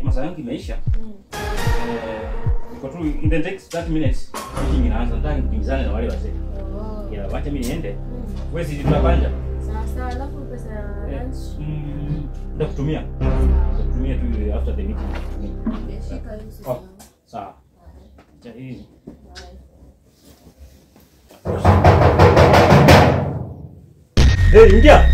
Masaa yangu imeisha. Niko tu in the next 30 minutes meeting inaanza, nataka nikimbizane na wale wazee. Ya wacha mimi niende. Wewe si tunapanja. Sawa, alafu pesa ya lunch ndakutumia. Ndakutumia tu after the meeting. shika hizo. Oh, sawa. Acha hii. Hey, ingia.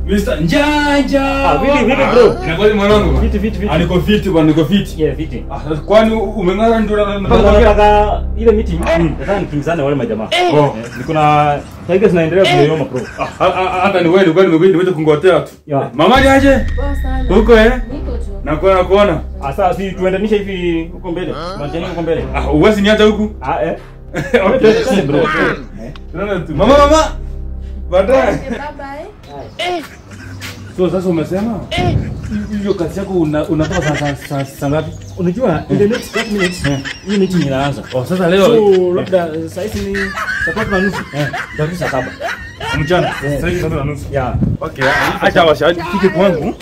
Mr. Njanja. Vipi bro? Inakuwa mwanangu. Fiti. Aliko fiti bwana, niko fiti. Yeah, fiti. Kwani umeng'ara ndio nataka ile meeting. Nataka nikimbizane wale majamaa. Niko na tigers naendelea kuyoyoma bro. Hata ni wewe kwani nimekuja kungotea tu. Mama ni aje? Poa sana. Huko Niko tu. Nakuona. Sasa si tuendanisha hivi huko mbele. Manjani huko mbele. Uwezi niacha huku? Okay bro. Tunaona tu. Mama. Baadaye. Bye. So sasa umesema hiyo kazi yako unatoa saa ngapi? Unajua in the next 30 minutes hii meeting inaanza. Sasa leo so labda saa hizi ni saa 3:30. Ndio saa 7 mchana. Sasa hivi 3:30. Yeah. Okay. Acha washafike kwangu.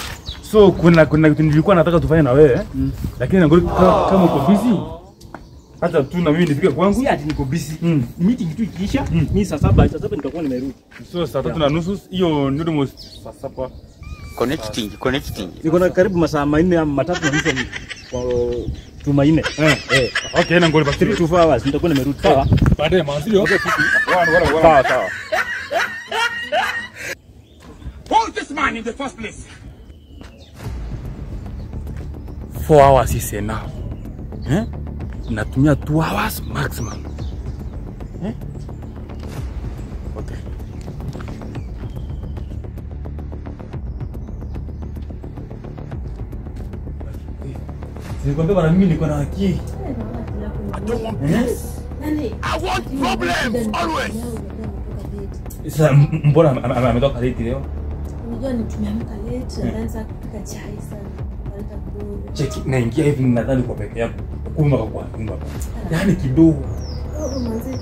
So kuna kitu nilikuwa nataka tufanye na wewe. Lakini ngori kama uko busy. Hata tu na mimi nifike kwangu. Si ati niko busy. Meeting tu ikiisha, mimi saa 7 nitakuwa nimerudi. So saa 3:30 hiyo ndio saa 7. Connecting. Niko na karibu masaa 4 ama 3 na nusu kwa Tumaine. Okay, na ngoli basi 3 to 4 hours nitakuwa nimerudi. Sawa. Baadaye manzio. Okay, Sawa. Who is this man in the first place? 4 hours is enough. Natumia 2 hours maximum. Okay. Nikwambia bana mimi niko na akili. I want problems always. Sasa mbona ametoka late leo? Unajua ni tumeamka late, naanza kupika chai sana. Waleta bure. Cheki naingia hivi nadhani kwa peke yako. Kuma kwa nyumba. Yaani kidogo.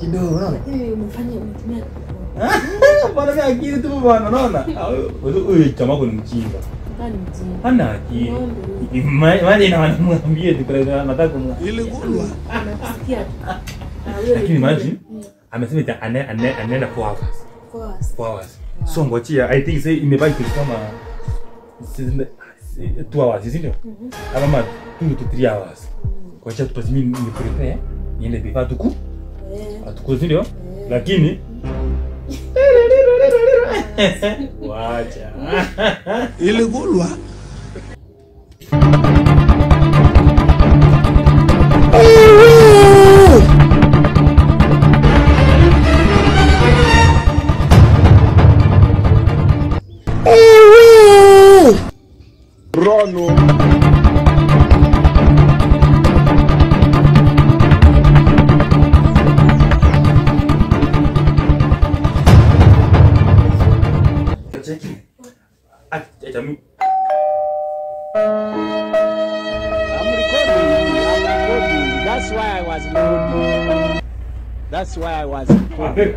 Kidogo unaona? Umefanya umetumia. Bana mimi akili tu bwana unaona? Wewe chama kwa mjinga. Ngani mjinga. Hana akili. Maana inamwambia tu kwa nataka kumwa. Ile gulwa. Anakusikia. Lakini imagine amesema ita anaenda 4 hours. 4 hours. So ngojea I think say imebaki kama 2 hours isn't it? Ama 2 to 3 hours. Kwa hiyo tupasi mimi ni prepare niende before tuku. Atuko ndio? Lakini wacha. Ile gulwa. Rono. Cheki. Acha mimi. I'm recording. That's why I was recording. That's why I was recording.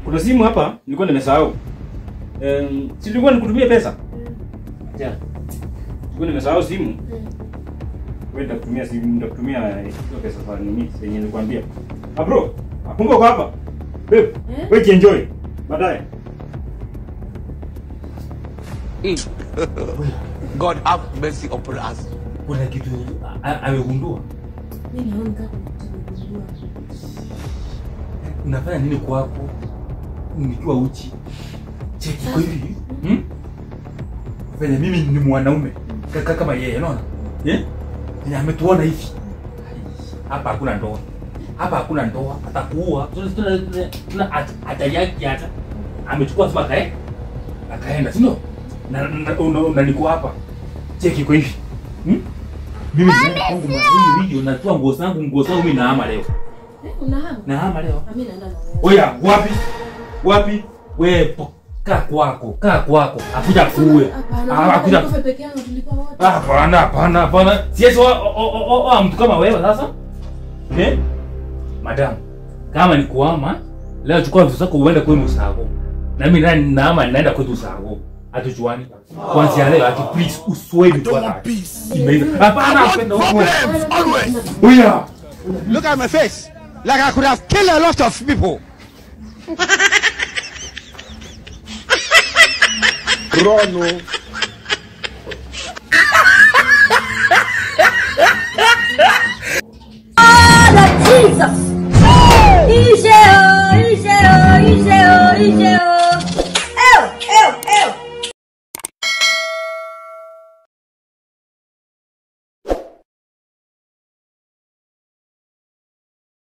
Kuna simu hapa nilikuwa nimesahau. Si nilikuwa nikutumie pesa? Acha. Nilikuwa nimesahau simu. Wewe nitakutumia simu, nitakutumia hiyo pesa kwa nini yenye nilikwambia. Bro, apunga kwa hapa. Babe, wewe enjoy. Baadaye. God have mercy upon us. Kuna kitu amegundua. Mimi naona kama tumegundua. Unafanya nini kwako? Nikiwa uchi. Cheki kwa hivi. Fanya mimi ni mwanaume. Kama yeye, unaona? Ni ametuona hivi. Hapa hakuna ndoa. Hapa hakuna ndoa. Atakuua. Tuna hatari yake hata. Amechukua sema akaenda, si ndio? Na niko hapa. Cheki kwa hivi. Mimi kwangu hii video natoa nguo zangu mimi naama leo. Unahama? Naama leo. Mimi naenda na wewe. Oya, wapi? Wewe kaa kwako. Akuja kuue. Akuja kufa peke yangu tulikuwa wote. Hapana. Siwezi mtu kama wewe sasa. Madam, kama ni kuama, Leo chukua vitu zako uende kwenu Ushago. Na mimi naenda kwetu Ushago. Hatujuani. Kwanza leo ati please uswedi kwa. Imeiza. Hapana upenda huko. Always. Uya. Look at my face. Like I could have killed a lot of people. Rono.